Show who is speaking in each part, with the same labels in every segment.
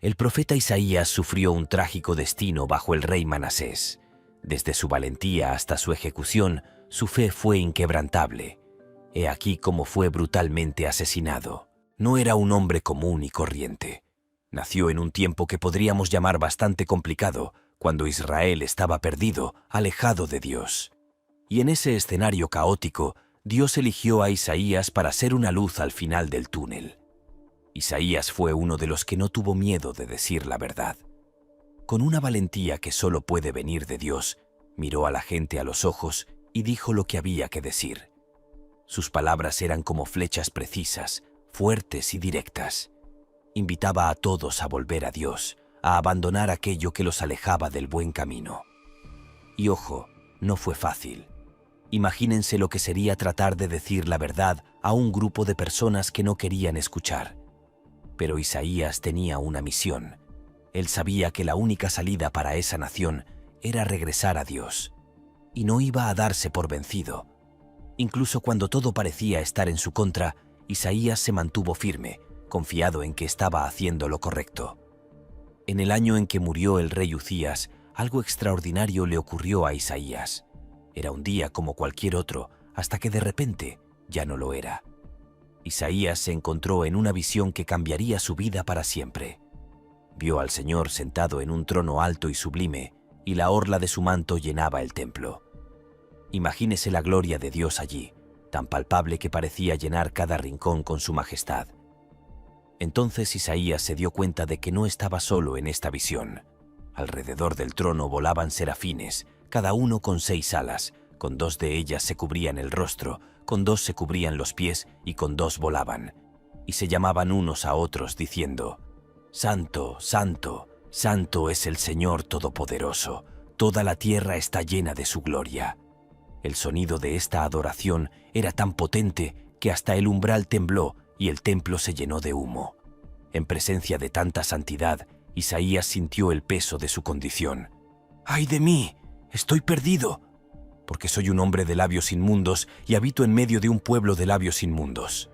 Speaker 1: El profeta Isaías sufrió un trágico destino bajo el rey Manasés. Desde su valentía hasta su ejecución, su fe fue inquebrantable. He aquí cómo fue brutalmente asesinado. No era un hombre común y corriente. Nació en un tiempo que podríamos llamar bastante complicado, cuando Israel estaba perdido, alejado de Dios. Y en ese escenario caótico, Dios eligió a Isaías para ser una luz al final del túnel. Isaías fue uno de los que no tuvo miedo de decir la verdad. Con una valentía que solo puede venir de Dios, miró a la gente a los ojos y dijo lo que había que decir. Sus palabras eran como flechas precisas, fuertes y directas. Invitaba a todos a volver a Dios, a abandonar aquello que los alejaba del buen camino. Y ojo, no fue fácil. Imagínense lo que sería tratar de decir la verdad a un grupo de personas que no querían escuchar. Pero Isaías tenía una misión. Él sabía que la única salida para esa nación era regresar a Dios. Y no iba a darse por vencido. Incluso cuando todo parecía estar en su contra, Isaías se mantuvo firme, confiado en que estaba haciendo lo correcto. En el año en que murió el rey Uzías, algo extraordinario le ocurrió a Isaías. Era un día como cualquier otro, hasta que de repente ya no lo era. Isaías se encontró en una visión que cambiaría su vida para siempre. Vio al Señor sentado en un trono alto y sublime, y la orla de su manto llenaba el templo. Imagínese la gloria de Dios allí, tan palpable que parecía llenar cada rincón con su majestad. Entonces Isaías se dio cuenta de que no estaba solo en esta visión. Alrededor del trono volaban serafines, cada uno con 6 alas, con 2 de ellas se cubrían el rostro, con 2 se cubrían los pies y con 2 volaban. Y se llamaban unos a otros diciendo: «Santo, santo, santo es el Señor Todopoderoso, toda la tierra está llena de su gloria». El sonido de esta adoración era tan potente que hasta el umbral tembló y el templo se llenó de humo. En presencia de tanta santidad, Isaías sintió el peso de su condición. «¡Ay de mí! ¡Estoy perdido! Porque soy un hombre de labios inmundos y habito en medio de un pueblo de labios inmundos».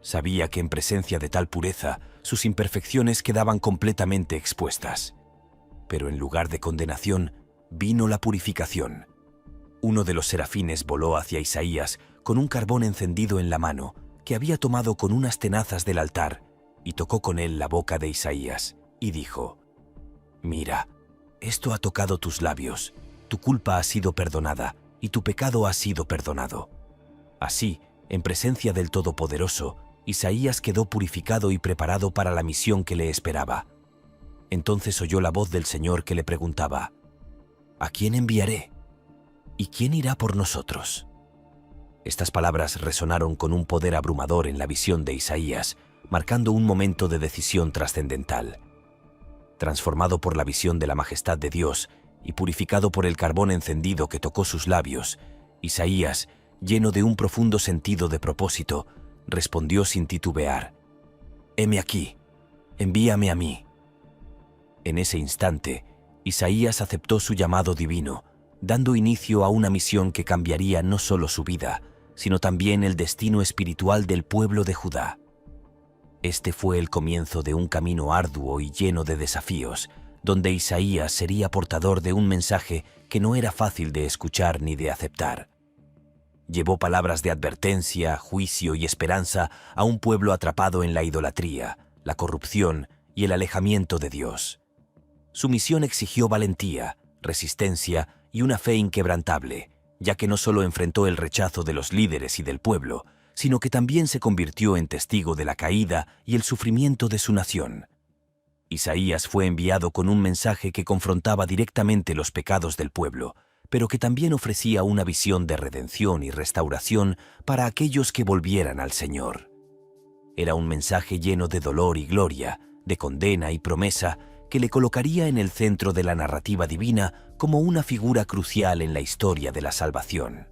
Speaker 1: Sabía que en presencia de tal pureza, sus imperfecciones quedaban completamente expuestas. Pero en lugar de condenación, vino la purificación. Uno de los serafines voló hacia Isaías con un carbón encendido en la mano que había tomado con unas tenazas del altar y tocó con él la boca de Isaías y dijo: «Mira, esto ha tocado tus labios, tu culpa ha sido perdonada y tu pecado ha sido perdonado». Así, en presencia del Todopoderoso, Isaías quedó purificado y preparado para la misión que le esperaba. Entonces oyó la voz del Señor que le preguntaba: «¿A quién enviaré? ¿Y quién irá por nosotros?». Estas palabras resonaron con un poder abrumador en la visión de Isaías, marcando un momento de decisión trascendental. Transformado por la visión de la majestad de Dios y purificado por el carbón encendido que tocó sus labios, Isaías, lleno de un profundo sentido de propósito, respondió sin titubear: «Heme aquí, envíame a mí». En ese instante, Isaías aceptó su llamado divino, dando inicio a una misión que cambiaría no solo su vida, sino también el destino espiritual del pueblo de Judá. Este fue el comienzo de un camino arduo y lleno de desafíos, donde Isaías sería portador de un mensaje que no era fácil de escuchar ni de aceptar. Llevó palabras de advertencia, juicio y esperanza a un pueblo atrapado en la idolatría, la corrupción y el alejamiento de Dios. Su misión exigió valentía, resistencia y una fe inquebrantable, ya que no solo enfrentó el rechazo de los líderes y del pueblo, sino que también se convirtió en testigo de la caída y el sufrimiento de su nación. Isaías fue enviado con un mensaje que confrontaba directamente los pecados del pueblo, pero que también ofrecía una visión de redención y restauración para aquellos que volvieran al Señor. Era un mensaje lleno de dolor y gloria, de condena y promesa, que le colocaría en el centro de la narrativa divina como una figura crucial en la historia de la salvación.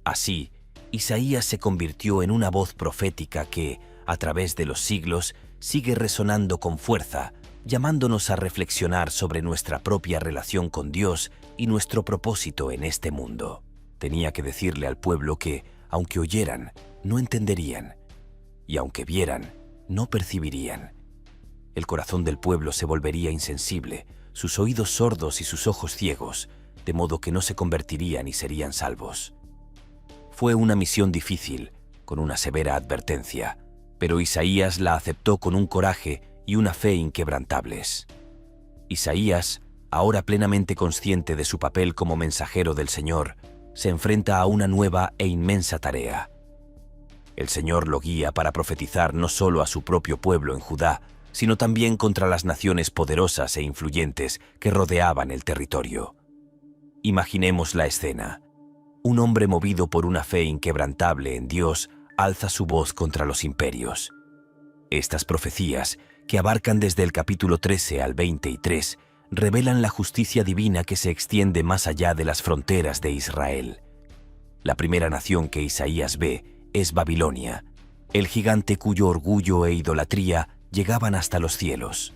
Speaker 1: Así, Isaías se convirtió en una voz profética que, a través de los siglos, sigue resonando con fuerza, llamándonos a reflexionar sobre nuestra propia relación con Dios y nuestro propósito en este mundo. Tenía que decirle al pueblo que, aunque oyeran, no entenderían, y aunque vieran, no percibirían. El corazón del pueblo se volvería insensible, sus oídos sordos y sus ojos ciegos, de modo que no se convertirían y serían salvos. Fue una misión difícil, con una severa advertencia, pero Isaías la aceptó con un coraje y una fe inquebrantables. Isaías, ahora plenamente consciente de su papel como mensajero del Señor, se enfrenta a una nueva e inmensa tarea. El Señor lo guía para profetizar no solo a su propio pueblo en Judá, sino también contra las naciones poderosas e influyentes que rodeaban el territorio. Imaginemos la escena. Un hombre movido por una fe inquebrantable en Dios alza su voz contra los imperios. Estas profecías, que abarcan desde el capítulo 13 al 23, revelan la justicia divina que se extiende más allá de las fronteras de Israel. La primera nación que Isaías ve es Babilonia, el gigante cuyo orgullo e idolatría llegaban hasta los cielos.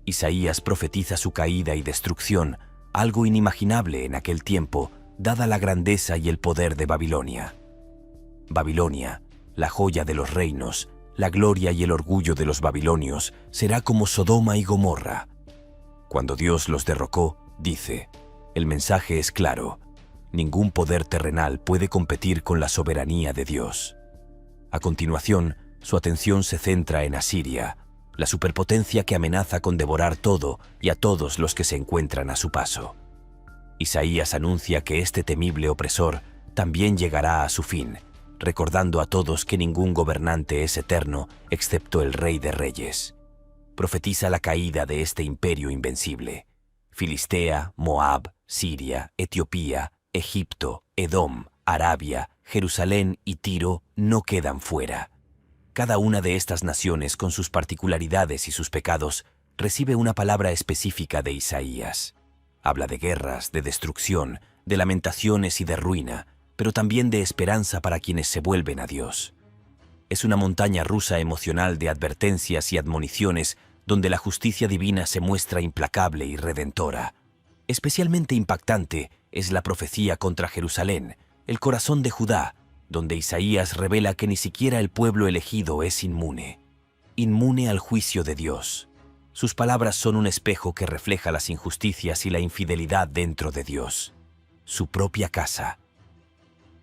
Speaker 1: Isaías profetiza su caída y destrucción, algo inimaginable en aquel tiempo, dada la grandeza y el poder de Babilonia. Babilonia, la joya de los reinos, la gloria y el orgullo de los babilonios, será como Sodoma y Gomorra. Cuando Dios los derrocó, dice, el mensaje es claro: ningún poder terrenal puede competir con la soberanía de Dios. A continuación, su atención se centra en Asiria, la superpotencia que amenaza con devorar todo y a todos los que se encuentran a su paso. Isaías anuncia que este temible opresor también llegará a su fin, recordando a todos que ningún gobernante es eterno excepto el Rey de Reyes. Profetiza la caída de este imperio invencible. Filistea, Moab, Siria, Etiopía, Egipto, Edom, Arabia, Jerusalén y Tiro no quedan fuera. Cada una de estas naciones, con sus particularidades y sus pecados, recibe una palabra específica de Isaías. Habla de guerras, de destrucción, de lamentaciones y de ruina, pero también de esperanza para quienes se vuelven a Dios. Es una montaña rusa emocional de advertencias y admoniciones donde la justicia divina se muestra implacable y redentora. Especialmente impactante es la profecía contra Jerusalén, el corazón de Judá, donde Isaías revela que ni siquiera el pueblo elegido es inmune al juicio de Dios. Sus palabras son un espejo que refleja las injusticias y la infidelidad dentro de Dios, su propia casa.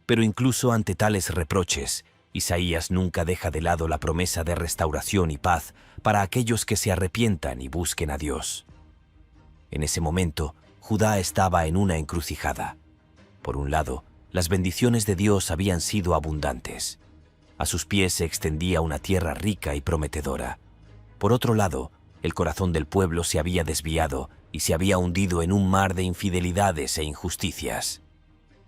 Speaker 1: Pero incluso ante tales reproches, Isaías nunca deja de lado la promesa de restauración y paz para aquellos que se arrepientan y busquen a Dios. En ese momento, Judá estaba en una encrucijada. Por un lado, las bendiciones de Dios habían sido abundantes. A sus pies se extendía una tierra rica y prometedora. Por otro lado, el corazón del pueblo se había desviado y se había hundido en un mar de infidelidades e injusticias.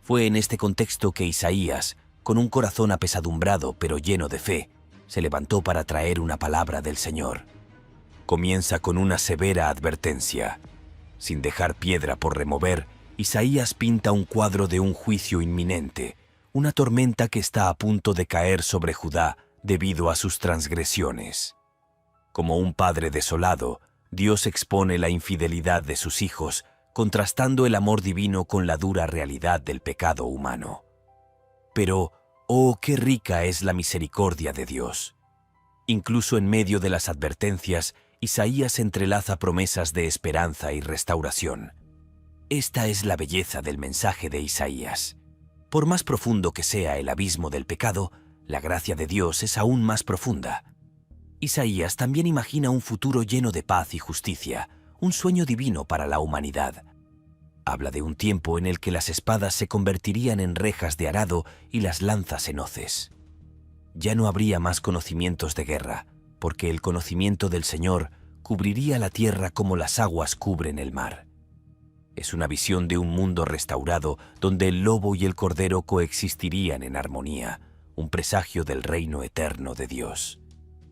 Speaker 1: Fue en este contexto que Isaías, con un corazón apesadumbrado pero lleno de fe, se levantó para traer una palabra del Señor. Comienza con una severa advertencia. Sin dejar piedra por remover, Isaías pinta un cuadro de un juicio inminente, una tormenta que está a punto de caer sobre Judá debido a sus transgresiones. Como un padre desolado, Dios expone la infidelidad de sus hijos, contrastando el amor divino con la dura realidad del pecado humano. Pero, ¡oh, qué rica es la misericordia de Dios! Incluso en medio de las advertencias, Isaías entrelaza promesas de esperanza y restauración. Esta es la belleza del mensaje de Isaías. Por más profundo que sea el abismo del pecado, la gracia de Dios es aún más profunda. Isaías también imagina un futuro lleno de paz y justicia, un sueño divino para la humanidad. Habla de un tiempo en el que las espadas se convertirían en rejas de arado y las lanzas en hoces. Ya no habría más conocimientos de guerra, porque el conocimiento del Señor cubriría la tierra como las aguas cubren el mar. Es una visión de un mundo restaurado donde el lobo y el cordero coexistirían en armonía, un presagio del reino eterno de Dios.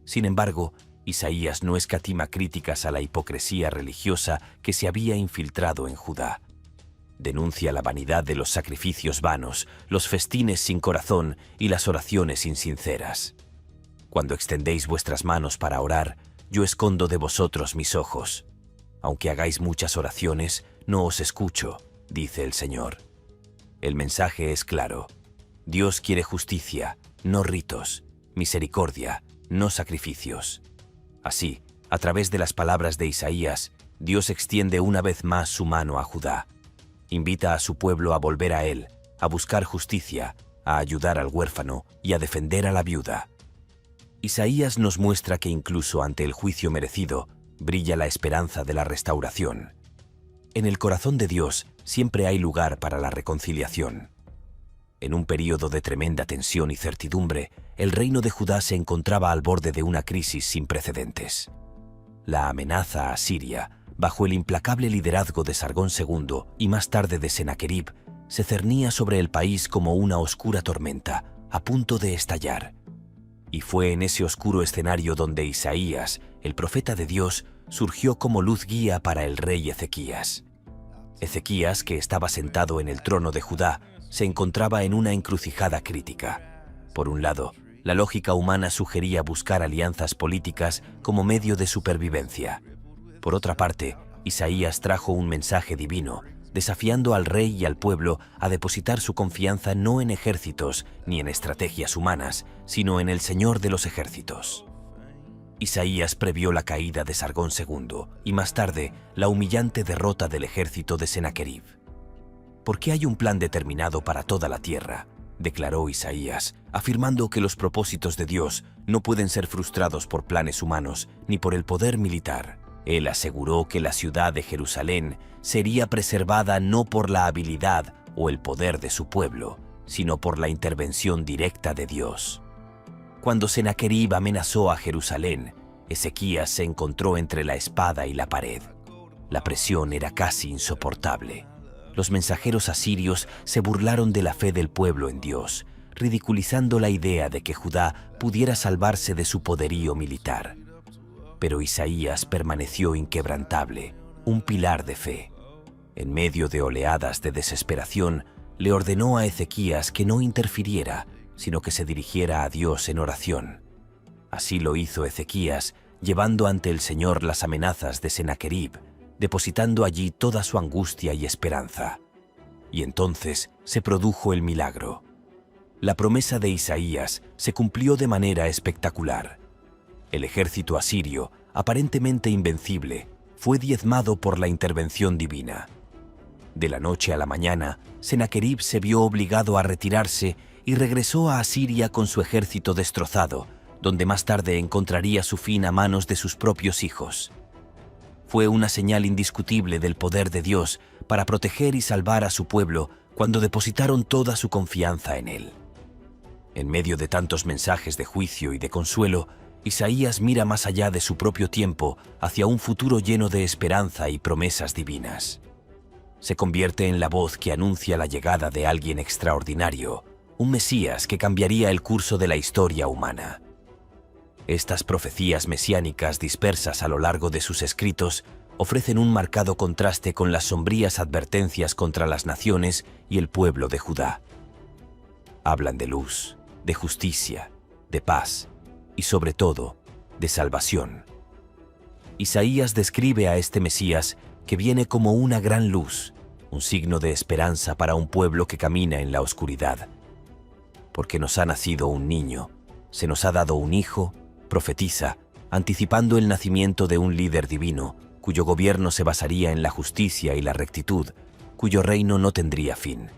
Speaker 1: Sin embargo, Isaías no escatima críticas a la hipocresía religiosa que se había infiltrado en Judá. Denuncia la vanidad de los sacrificios vanos, los festines sin corazón y las oraciones insinceras. Cuando extendéis vuestras manos para orar, yo escondo de vosotros mis ojos. Aunque hagáis muchas oraciones, no os escucho, dice el Señor. El mensaje es claro. Dios quiere justicia, no ritos, misericordia, no sacrificios. Así, A través de las palabras de Isaías, Dios extiende una vez más su mano a Judá. Invita a su pueblo a volver a él, a buscar justicia, a ayudar al huérfano y a defender a la viuda. Isaías nos muestra que incluso ante el juicio merecido, brilla la esperanza de la restauración. En el corazón de Dios siempre hay lugar para la reconciliación. En un período de tremenda tensión y certidumbre, el reino de Judá se encontraba al borde de una crisis sin precedentes. La amenaza a Siria, bajo el implacable liderazgo de Sargón II y más tarde de Senaquerib, se cernía sobre el país como una oscura tormenta, a punto de estallar. Y fue en ese oscuro escenario donde Isaías, el profeta de Dios, surgió como luz guía para el rey Ezequías. Ezequías, que estaba sentado en el trono de Judá, se encontraba en una encrucijada crítica. Por un lado, la lógica humana sugería buscar alianzas políticas como medio de supervivencia. Por otra parte, Isaías trajo un mensaje divino, desafiando al rey y al pueblo a depositar su confianza no en ejércitos ni en estrategias humanas, sino en el Señor de los ejércitos. Isaías previó la caída de Sargón II y más tarde la humillante derrota del ejército de Senaquerib. «Porque hay un plan determinado para toda la tierra», declaró Isaías, afirmando que los propósitos de Dios no pueden ser frustrados por planes humanos ni por el poder militar. Él aseguró que la ciudad de Jerusalén sería preservada no por la habilidad o el poder de su pueblo, sino por la intervención directa de Dios. Cuando Senaquerib amenazó a Jerusalén, Ezequías se encontró entre la espada y la pared. La presión era casi insoportable. Los mensajeros asirios se burlaron de la fe del pueblo en Dios, ridiculizando la idea de que Judá pudiera salvarse de su poderío militar. Pero Isaías permaneció inquebrantable, un pilar de fe. En medio de oleadas de desesperación, le ordenó a Ezequías que no interfiriera, sino que se dirigiera a Dios en oración. Así lo hizo Ezequías, llevando ante el Señor las amenazas de Senaquerib, depositando allí toda su angustia y esperanza. Y entonces se produjo el milagro. La promesa de Isaías se cumplió de manera espectacular. El ejército asirio, aparentemente invencible, fue diezmado por la intervención divina. De la noche a la mañana, Senaquerib se vio obligado a retirarse y regresó a Asiria con su ejército destrozado, donde más tarde encontraría su fin a manos de sus propios hijos. Fue una señal indiscutible del poder de Dios para proteger y salvar a su pueblo cuando depositaron toda su confianza en él. En medio de tantos mensajes de juicio y de consuelo, Isaías mira más allá de su propio tiempo hacia un futuro lleno de esperanza y promesas divinas. Se convierte en la voz que anuncia la llegada de alguien extraordinario, un Mesías que cambiaría el curso de la historia humana. Estas profecías mesiánicas dispersas a lo largo de sus escritos ofrecen un marcado contraste con las sombrías advertencias contra las naciones y el pueblo de Judá. Hablan de luz, de justicia, de paz y sobre todo, de salvación. Isaías describe a este Mesías que viene como una gran luz, un signo de esperanza para un pueblo que camina en la oscuridad. Porque nos ha nacido un niño, se nos ha dado un hijo, profetiza, anticipando el nacimiento de un líder divino, cuyo gobierno se basaría en la justicia y la rectitud, cuyo reino no tendría fin.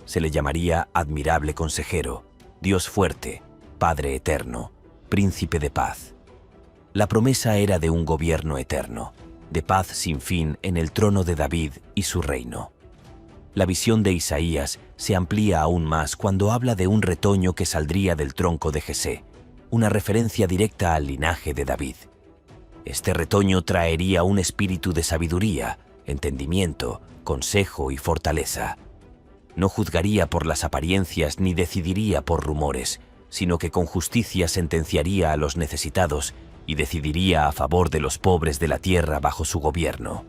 Speaker 1: Se le llamaría admirable consejero, Dios fuerte, Padre eterno, príncipe de paz. La promesa era de un gobierno eterno, de paz sin fin en el trono de David y su reino. La visión de Isaías se amplía aún más cuando habla de un retoño que saldría del tronco de Jesé, una referencia directa al linaje de David. Este retoño traería un espíritu de sabiduría, entendimiento, consejo y fortaleza. No juzgaría por las apariencias ni decidiría por rumores, sino que con justicia sentenciaría a los necesitados y decidiría a favor de los pobres de la tierra bajo su gobierno.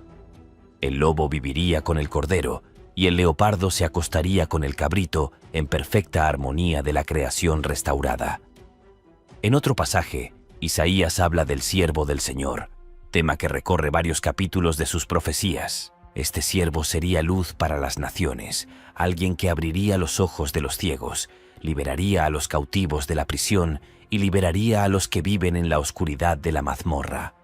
Speaker 1: El lobo viviría con el cordero y el leopardo se acostaría con el cabrito en perfecta armonía de la creación restaurada. En otro pasaje, Isaías habla del siervo del Señor, tema que recorre varios capítulos de sus profecías. Este siervo sería luz para las naciones, alguien que abriría los ojos de los ciegos, liberaría a los cautivos de la prisión y liberaría a los que viven en la oscuridad de la mazmorra.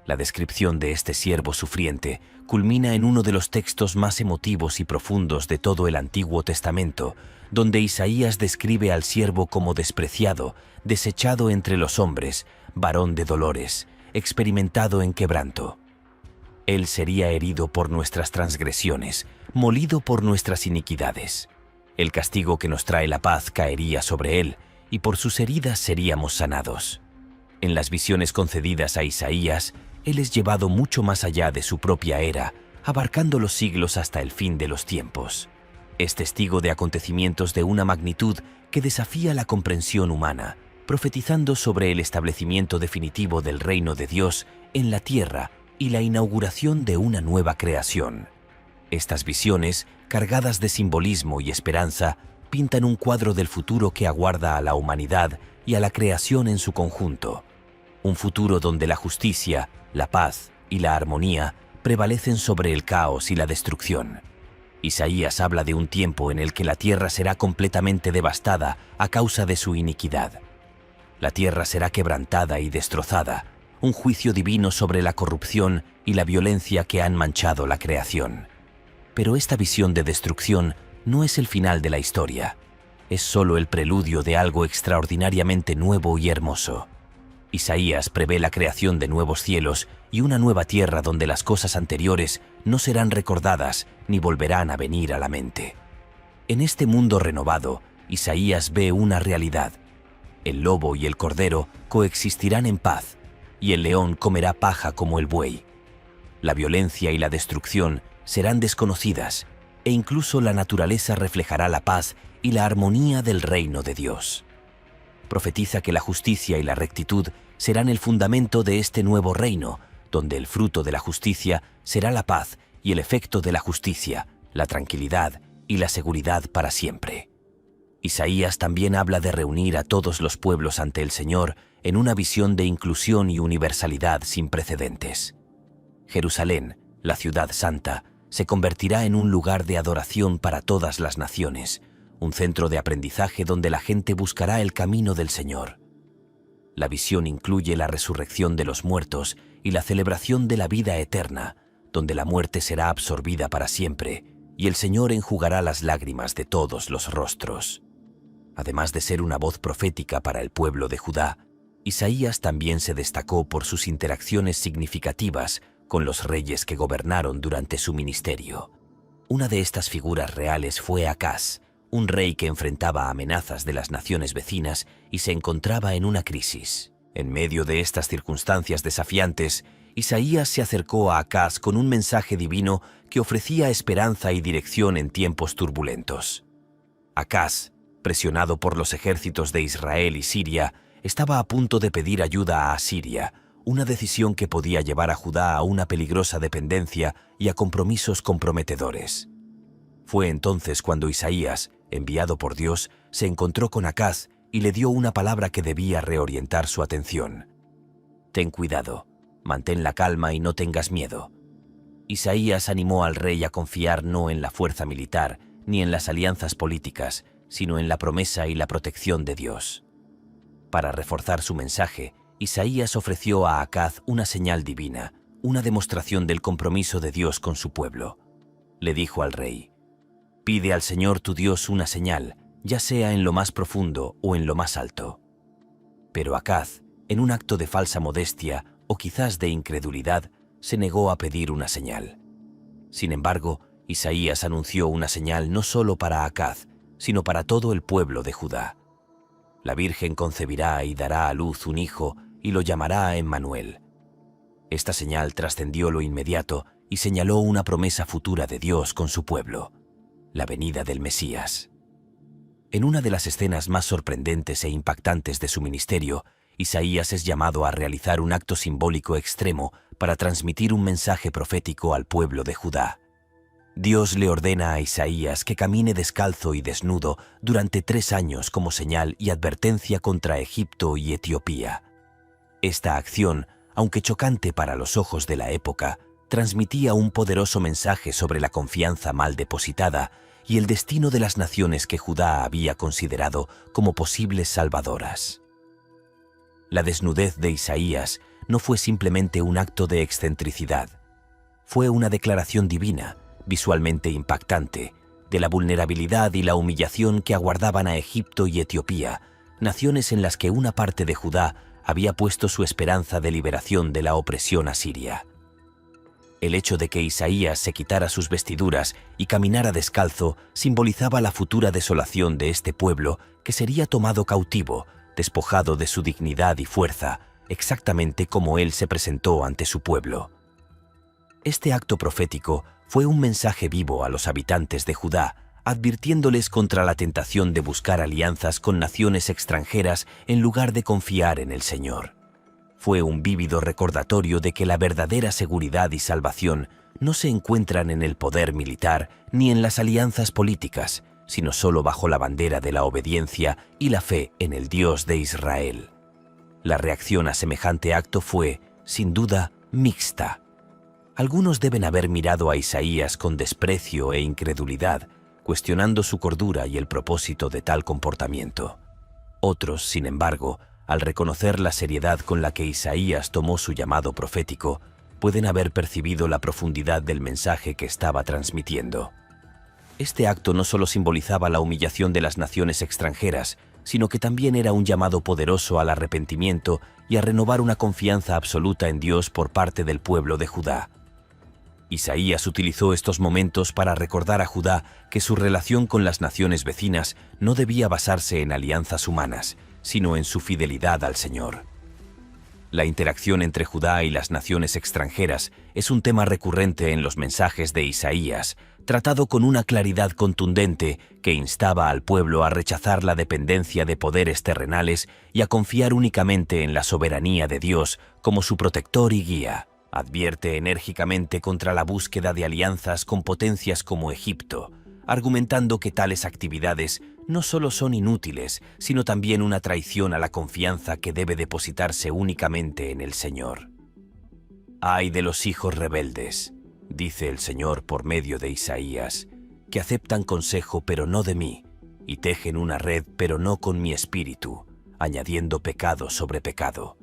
Speaker 1: La descripción de este siervo sufriente culmina en uno de los textos más emotivos y profundos de todo el Antiguo Testamento, donde Isaías describe al siervo como despreciado, desechado entre los hombres, varón de dolores, experimentado en quebranto. Él sería herido por nuestras transgresiones, molido por nuestras iniquidades. El castigo que nos trae la paz caería sobre él, y por sus heridas seríamos sanados. En las visiones concedidas a Isaías, él es llevado mucho más allá de su propia era, abarcando los siglos hasta el fin de los tiempos. Es testigo de acontecimientos de una magnitud que desafía la comprensión humana, profetizando sobre el establecimiento definitivo del reino de Dios en la tierra y la inauguración de una nueva creación. Estas visiones, cargadas de simbolismo y esperanza, pintan un cuadro del futuro que aguarda a la humanidad y a la creación en su conjunto. Un futuro donde la justicia, la paz y la armonía prevalecen sobre el caos y la destrucción. Isaías habla de un tiempo en el que la tierra será completamente devastada a causa de su iniquidad. La tierra será quebrantada y destrozada, un juicio divino sobre la corrupción y la violencia que han manchado la creación. Pero esta visión de destrucción no es el final de la historia, es solo el preludio de algo extraordinariamente nuevo y hermoso. Isaías prevé la creación de nuevos cielos y una nueva tierra donde las cosas anteriores no serán recordadas ni volverán a venir a la mente. En este mundo renovado, Isaías ve una realidad. El lobo y el cordero coexistirán en paz, y el león comerá paja como el buey. La violencia y la destrucción serán desconocidas, e incluso la naturaleza reflejará la paz y la armonía del reino de Dios. Profetiza que la justicia y la rectitud serán el fundamento de este nuevo reino, donde el fruto de la justicia será la paz y el efecto de la justicia, la tranquilidad y la seguridad para siempre. Isaías también habla de reunir a todos los pueblos ante el Señor en una visión de inclusión y universalidad sin precedentes. Jerusalén, la ciudad santa, se convertirá en un lugar de adoración para todas las naciones, un centro de aprendizaje donde la gente buscará el camino del Señor. La visión incluye la resurrección de los muertos y la celebración de la vida eterna, donde la muerte será absorbida para siempre y el Señor enjugará las lágrimas de todos los rostros. Además de ser una voz profética para el pueblo de Judá, Isaías también se destacó por sus interacciones significativas con los reyes que gobernaron durante su ministerio. Una de estas figuras reales fue Acaz, un rey que enfrentaba amenazas de las naciones vecinas y se encontraba en una crisis. En medio de estas circunstancias desafiantes, Isaías se acercó a Acaz con un mensaje divino que ofrecía esperanza y dirección en tiempos turbulentos. Acaz, presionado por los ejércitos de Israel y Siria, estaba a punto de pedir ayuda a Asiria, una decisión que podía llevar a Judá a una peligrosa dependencia y a compromisos comprometedores. Fue entonces cuando Isaías, enviado por Dios, se encontró con Acaz y le dio una palabra que debía reorientar su atención. «Ten cuidado, mantén la calma y no tengas miedo». Isaías animó al rey a confiar no en la fuerza militar ni en las alianzas políticas, sino en la promesa y la protección de Dios. Para reforzar su mensaje, Isaías ofreció a Acaz una señal divina, una demostración del compromiso de Dios con su pueblo. Le dijo al rey: «Pide al Señor tu Dios una señal, ya sea en lo más profundo o en lo más alto». Pero Acaz, en un acto de falsa modestia o quizás de incredulidad, se negó a pedir una señal. Sin embargo, Isaías anunció una señal no solo para Acaz, sino para todo el pueblo de Judá. La Virgen concebirá y dará a luz un hijo y lo llamará Emmanuel. Esta señal trascendió lo inmediato y señaló una promesa futura de Dios con su pueblo: la venida del Mesías. En una de las escenas más sorprendentes e impactantes de su ministerio, Isaías es llamado a realizar un acto simbólico extremo para transmitir un mensaje profético al pueblo de Judá. Dios le ordena a Isaías que camine descalzo y desnudo durante 3 años como señal y advertencia contra Egipto y Etiopía. Esta acción, aunque chocante para los ojos de la época, transmitía un poderoso mensaje sobre la confianza mal depositada y el destino de las naciones que Judá había considerado como posibles salvadoras. La desnudez de Isaías no fue simplemente un acto de excentricidad. Fue una declaración divina, visualmente impactante, de la vulnerabilidad y la humillación que aguardaban a Egipto y Etiopía, naciones en las que una parte de Judá había puesto su esperanza de liberación de la opresión asiria. El hecho de que Isaías se quitara sus vestiduras y caminara descalzo simbolizaba la futura desolación de este pueblo que sería tomado cautivo, despojado de su dignidad y fuerza, exactamente como él se presentó ante su pueblo. Este acto profético fue un mensaje vivo a los habitantes de Judá, advirtiéndoles contra la tentación de buscar alianzas con naciones extranjeras en lugar de confiar en el Señor. Fue un vívido recordatorio de que la verdadera seguridad y salvación no se encuentran en el poder militar ni en las alianzas políticas, sino solo bajo la bandera de la obediencia y la fe en el Dios de Israel. La reacción a semejante acto fue, sin duda, mixta. Algunos deben haber mirado a Isaías con desprecio e incredulidad, cuestionando su cordura y el propósito de tal comportamiento. Otros, sin embargo, al reconocer la seriedad con la que Isaías tomó su llamado profético, pueden haber percibido la profundidad del mensaje que estaba transmitiendo. Este acto no solo simbolizaba la humillación de las naciones extranjeras, sino que también era un llamado poderoso al arrepentimiento y a renovar una confianza absoluta en Dios por parte del pueblo de Judá. Isaías utilizó estos momentos para recordar a Judá que su relación con las naciones vecinas no debía basarse en alianzas humanas, sino en su fidelidad al Señor. La interacción entre Judá y las naciones extranjeras es un tema recurrente en los mensajes de Isaías, tratado con una claridad contundente que instaba al pueblo a rechazar la dependencia de poderes terrenales y a confiar únicamente en la soberanía de Dios como su protector y guía. Advierte enérgicamente contra la búsqueda de alianzas con potencias como Egipto, argumentando que tales actividades no solo son inútiles, sino también una traición a la confianza que debe depositarse únicamente en el Señor. «Ay de los hijos rebeldes», dice el Señor por medio de Isaías, «que aceptan consejo pero no de mí, y tejen una red pero no con mi espíritu, añadiendo pecado sobre pecado».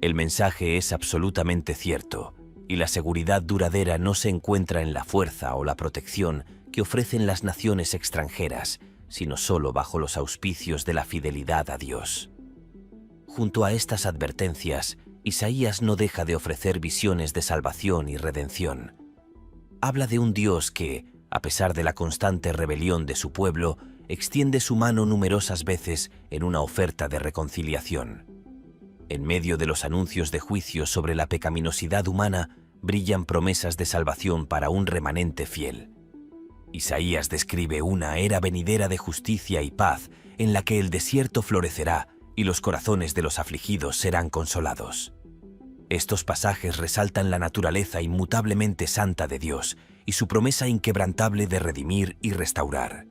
Speaker 1: El mensaje es absolutamente cierto, y la seguridad duradera no se encuentra en la fuerza o la protección que ofrecen las naciones extranjeras, sino solo bajo los auspicios de la fidelidad a Dios. Junto a estas advertencias, Isaías no deja de ofrecer visiones de salvación y redención. Habla de un Dios que, a pesar de la constante rebelión de su pueblo, extiende su mano numerosas veces en una oferta de reconciliación. En medio de los anuncios de juicio sobre la pecaminosidad humana, brillan promesas de salvación para un remanente fiel. Isaías describe una era venidera de justicia y paz en la que el desierto florecerá y los corazones de los afligidos serán consolados. Estos pasajes resaltan la naturaleza inmutablemente santa de Dios y su promesa inquebrantable de redimir y restaurar.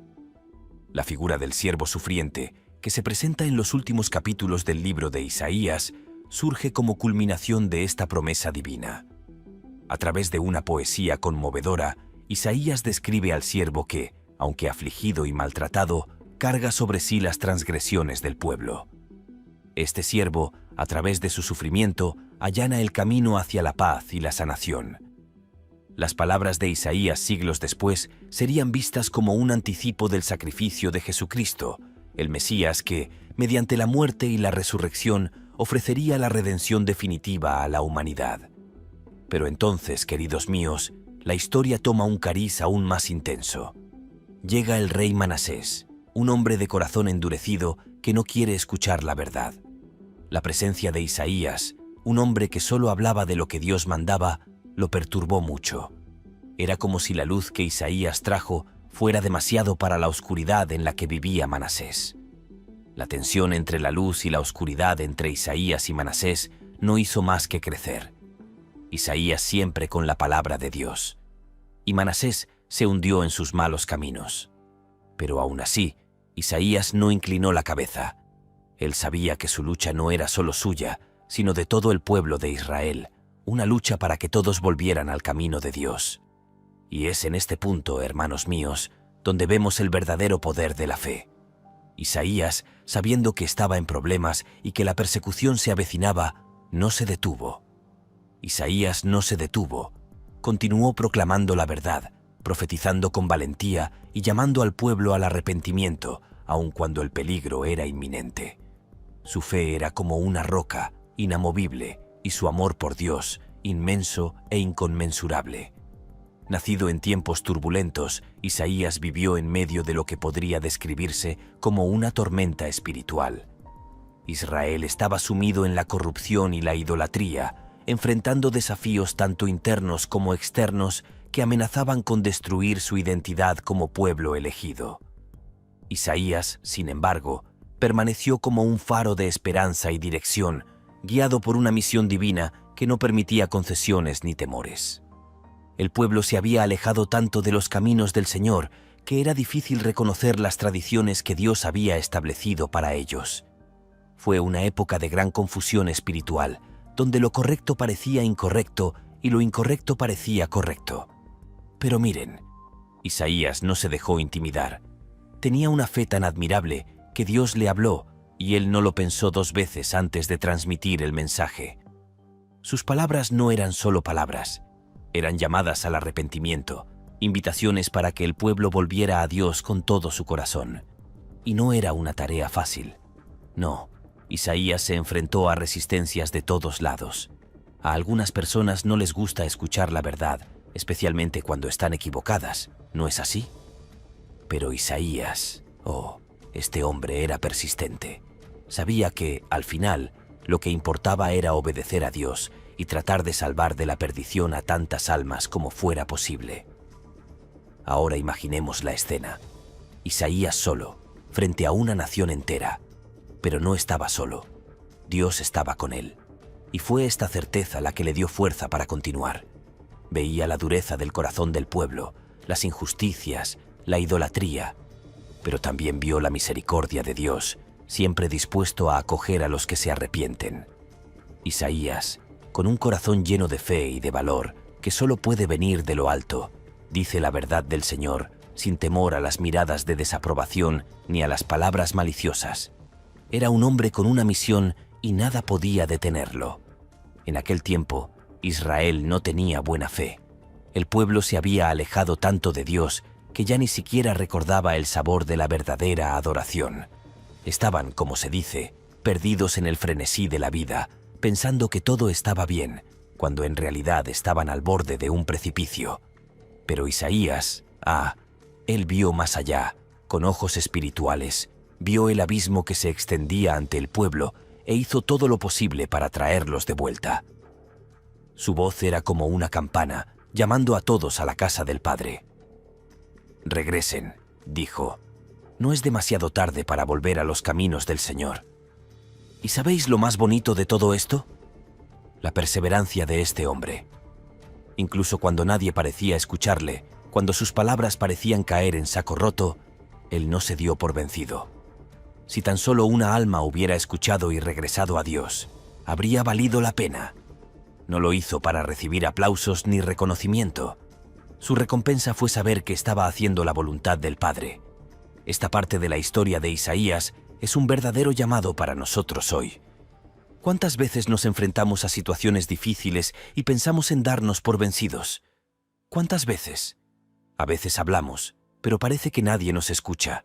Speaker 1: La figura del siervo sufriente, que se presenta en los últimos capítulos del libro de Isaías, surge como culminación de esta promesa divina. A través de una poesía conmovedora, Isaías describe al siervo que, aunque afligido y maltratado, carga sobre sí las transgresiones del pueblo. Este siervo, a través de su sufrimiento, allana el camino hacia la paz y la sanación. Las palabras de Isaías siglos después serían vistas como un anticipo del sacrificio de Jesucristo, el Mesías que, mediante la muerte y la resurrección, ofrecería la redención definitiva a la humanidad. Pero entonces, queridos míos, la historia toma un cariz aún más intenso. Llega el rey Manasés, un hombre de corazón endurecido que no quiere escuchar la verdad. La presencia de Isaías, un hombre que solo hablaba de lo que Dios mandaba, lo perturbó mucho. Era como si la luz que Isaías trajo fuera demasiado para la oscuridad en la que vivía Manasés. La tensión entre la luz y la oscuridad entre Isaías y Manasés no hizo más que crecer. Isaías siempre con la palabra de Dios. Y Manasés se hundió en sus malos caminos. Pero aún así, Isaías no inclinó la cabeza. Él sabía que su lucha no era solo suya, sino de todo el pueblo de Israel, una lucha para que todos volvieran al camino de Dios. Y es en este punto, hermanos míos, donde vemos el verdadero poder de la fe. Isaías, sabiendo que estaba en problemas y que la persecución se avecinaba, no se detuvo. Isaías no se detuvo. Continuó proclamando la verdad, profetizando con valentía y llamando al pueblo al arrepentimiento, aun cuando el peligro era inminente. Su fe era como una roca, inamovible, y su amor por Dios, inmenso e inconmensurable. Nacido en tiempos turbulentos, Isaías vivió en medio de lo que podría describirse como una tormenta espiritual. Israel estaba sumido en la corrupción y la idolatría, enfrentando desafíos tanto internos como externos que amenazaban con destruir su identidad como pueblo elegido. Isaías, sin embargo, permaneció como un faro de esperanza y dirección, guiado por una misión divina que no permitía concesiones ni temores. El pueblo se había alejado tanto de los caminos del Señor que era difícil reconocer las tradiciones que Dios había establecido para ellos. Fue una época de gran confusión espiritual, donde lo correcto parecía incorrecto y lo incorrecto parecía correcto. Pero miren, Isaías no se dejó intimidar. Tenía una fe tan admirable que Dios le habló y él no lo pensó dos veces antes de transmitir el mensaje. Sus palabras no eran solo palabras, eran llamadas al arrepentimiento, invitaciones para que el pueblo volviera a Dios con todo su corazón. Y no era una tarea fácil. No, Isaías se enfrentó a resistencias de todos lados. A algunas personas no les gusta escuchar la verdad, especialmente cuando están equivocadas, ¿no es así? Pero Isaías, este hombre era persistente. Sabía que, al final, lo que importaba era obedecer a Dios y tratar de salvar de la perdición a tantas almas como fuera posible. Ahora imaginemos la escena. Isaías solo, frente a una nación entera. Pero no estaba solo. Dios estaba con él. Y fue esta certeza la que le dio fuerza para continuar. Veía la dureza del corazón del pueblo, las injusticias, la idolatría, pero también vio la misericordia de Dios, siempre dispuesto a acoger a los que se arrepienten. Isaías, con un corazón lleno de fe y de valor que solo puede venir de lo alto, dice la verdad del Señor sin temor a las miradas de desaprobación ni a las palabras maliciosas. Era un hombre con una misión y nada podía detenerlo. En aquel tiempo, Israel no tenía buena fe. El pueblo se había alejado tanto de Dios que ya ni siquiera recordaba el sabor de la verdadera adoración. Estaban, como se dice, perdidos en el frenesí de la vida, pensando que todo estaba bien, cuando en realidad estaban al borde de un precipicio. Pero Isaías, él vio más allá, con ojos espirituales, vio el abismo que se extendía ante el pueblo e hizo todo lo posible para traerlos de vuelta. Su voz era como una campana, llamando a todos a la casa del Padre. «Regresen», dijo. «No es demasiado tarde para volver a los caminos del Señor». ¿Y sabéis lo más bonito de todo esto? La perseverancia de este hombre. Incluso cuando nadie parecía escucharle, cuando sus palabras parecían caer en saco roto, él no se dio por vencido. Si tan solo una alma hubiera escuchado y regresado a Dios, habría valido la pena. No lo hizo para recibir aplausos ni reconocimiento. Su recompensa fue saber que estaba haciendo la voluntad del Padre. Esta parte de la historia de Isaías es un verdadero llamado para nosotros hoy. ¿Cuántas veces nos enfrentamos a situaciones difíciles y pensamos en darnos por vencidos? ¿Cuántas veces? A veces hablamos, pero parece que nadie nos escucha.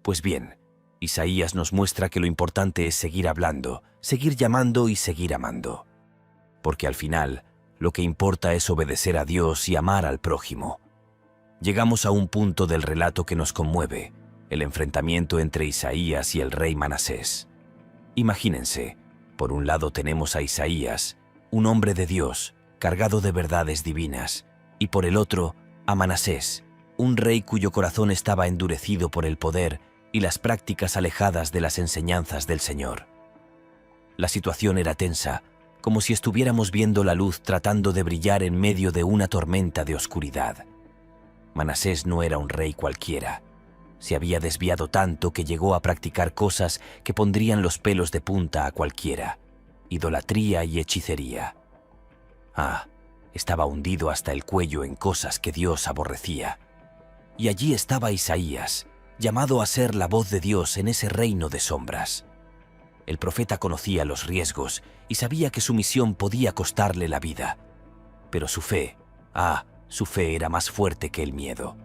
Speaker 1: Pues bien, Isaías nos muestra que lo importante es seguir hablando, seguir llamando y seguir amando. Porque al final, lo que importa es obedecer a Dios y amar al prójimo. Llegamos a un punto del relato que nos conmueve, el enfrentamiento entre Isaías y el rey Manasés. Imagínense, por un lado tenemos a Isaías, un hombre de Dios, cargado de verdades divinas, y por el otro, a Manasés, un rey cuyo corazón estaba endurecido por el poder y las prácticas alejadas de las enseñanzas del Señor. La situación era tensa, como si estuviéramos viendo la luz tratando de brillar en medio de una tormenta de oscuridad. Manasés no era un rey cualquiera. Se había desviado tanto que llegó a practicar cosas que pondrían los pelos de punta a cualquiera: idolatría y hechicería. Estaba hundido hasta el cuello en cosas que Dios aborrecía. Y allí estaba Isaías, llamado a ser la voz de Dios en ese reino de sombras. El profeta conocía los riesgos y sabía que su misión podía costarle la vida. Pero su fe era más fuerte que el miedo.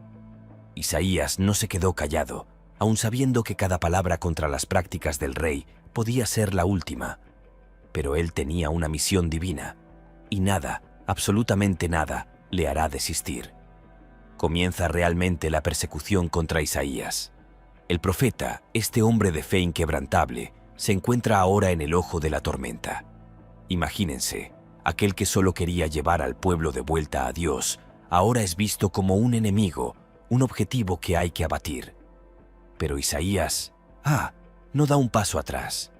Speaker 1: Isaías no se quedó callado, aun sabiendo que cada palabra contra las prácticas del rey podía ser la última. Pero él tenía una misión divina, y nada, absolutamente nada, le hará desistir. Comienza realmente la persecución contra Isaías. El profeta, este hombre de fe inquebrantable, se encuentra ahora en el ojo de la tormenta. Imagínense, aquel que solo quería llevar al pueblo de vuelta a Dios, ahora es visto como un enemigo, un objetivo que hay que abatir. Pero Isaías, no da un paso atrás.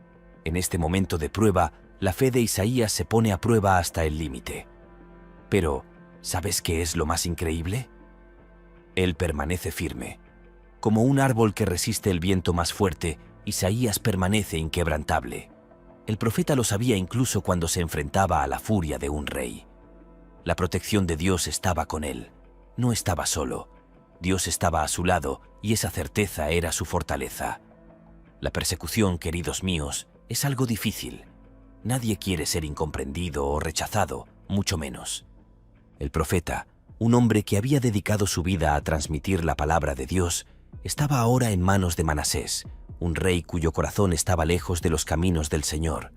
Speaker 1: En este momento de prueba, la fe de Isaías se pone a prueba hasta el límite. Pero, ¿sabes qué es lo más increíble? Él permanece firme. Como un árbol que resiste el viento más fuerte, Isaías permanece inquebrantable. El profeta lo sabía incluso cuando se enfrentaba a la furia de un rey. La protección de Dios estaba con él. No estaba solo. Dios estaba a su lado y esa certeza era su fortaleza. La persecución, queridos míos, es algo difícil. Nadie quiere ser incomprendido o rechazado, mucho menos. El profeta, un hombre que había dedicado su vida a transmitir la palabra de Dios, estaba ahora en manos de Manasés, un rey cuyo corazón estaba lejos de los caminos del Señor.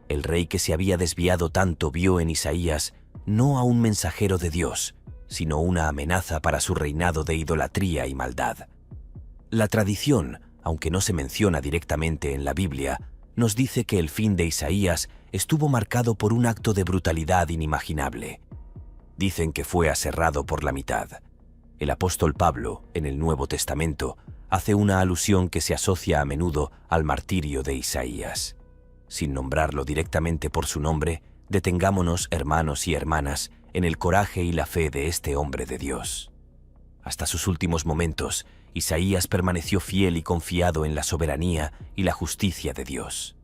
Speaker 1: El rey que se había desviado tanto vio en Isaías no a un mensajero de Dios, sino una amenaza para su reinado de idolatría y maldad. La tradición, aunque no se menciona directamente en la Biblia, nos dice que el fin de Isaías estuvo marcado por un acto de brutalidad inimaginable. Dicen que fue aserrado por la mitad. El apóstol Pablo, en el Nuevo Testamento, hace una alusión que se asocia a menudo al martirio de Isaías. Sin nombrarlo directamente por su nombre, detengámonos, hermanos y hermanas, en el coraje y la fe de este hombre de Dios. Hasta sus últimos momentos, Isaías permaneció fiel y confiado en la soberanía y la justicia de Dios.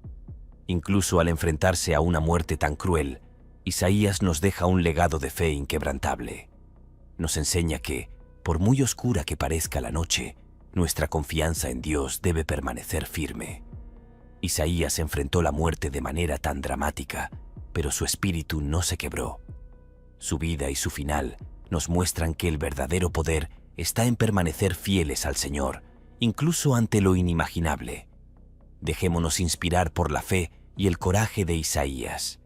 Speaker 1: Incluso al enfrentarse a una muerte tan cruel, Isaías nos deja un legado de fe inquebrantable. Nos enseña que, por muy oscura que parezca la noche, nuestra confianza en Dios debe permanecer firme. Isaías enfrentó la muerte de manera tan dramática, pero su espíritu no se quebró. Su vida y su final nos muestran que el verdadero poder está en permanecer fieles al Señor, incluso ante lo inimaginable. Dejémonos inspirar por la fe y el coraje de Isaías.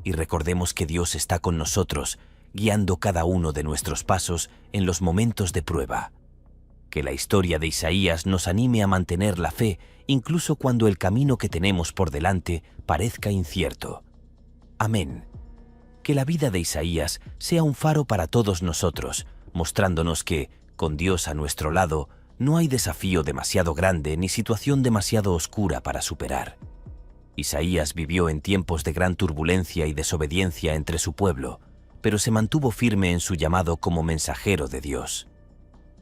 Speaker 1: Y recordemos que Dios está con nosotros, guiando cada uno de nuestros pasos en los momentos de prueba. Que la historia de Isaías nos anime a mantener la fe, incluso cuando el camino que tenemos por delante parezca incierto. Amén. Que la vida de Isaías sea un faro para todos nosotros, mostrándonos que, con Dios a nuestro lado, no hay desafío demasiado grande ni situación demasiado oscura para superar. Isaías vivió en tiempos de gran turbulencia y desobediencia entre su pueblo, pero se mantuvo firme en su llamado como mensajero de Dios.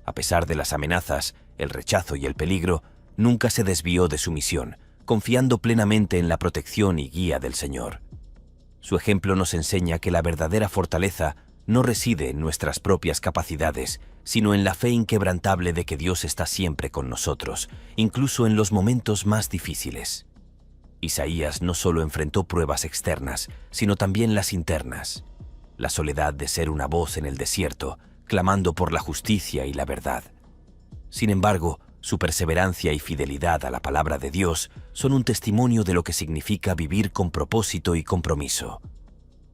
Speaker 1: A pesar de las amenazas, el rechazo y el peligro, nunca se desvió de su misión, confiando plenamente en la protección y guía del Señor. Su ejemplo nos enseña que la verdadera fortaleza no reside en nuestras propias capacidades, sino en la fe inquebrantable de que Dios está siempre con nosotros, incluso en los momentos más difíciles. Isaías no solo enfrentó pruebas externas, sino también las internas. La soledad de ser una voz en el desierto, clamando por la justicia y la verdad. Sin embargo, su perseverancia y fidelidad a la palabra de Dios son un testimonio de lo que significa vivir con propósito y compromiso.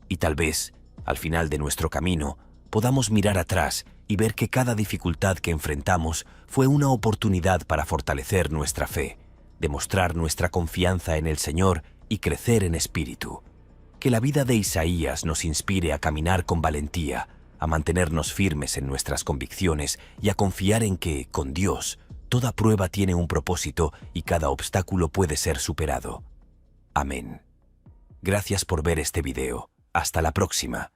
Speaker 1: Y tal vez, al final de nuestro camino, podamos mirar atrás y ver que cada dificultad que enfrentamos fue una oportunidad para fortalecer nuestra fe, demostrar nuestra confianza en el Señor y crecer en espíritu. Que la vida de Isaías nos inspire a caminar con valentía, a mantenernos firmes en nuestras convicciones y a confiar en que, con Dios, toda prueba tiene un propósito y cada obstáculo puede ser superado. Amén. Gracias por ver este video. Hasta la próxima.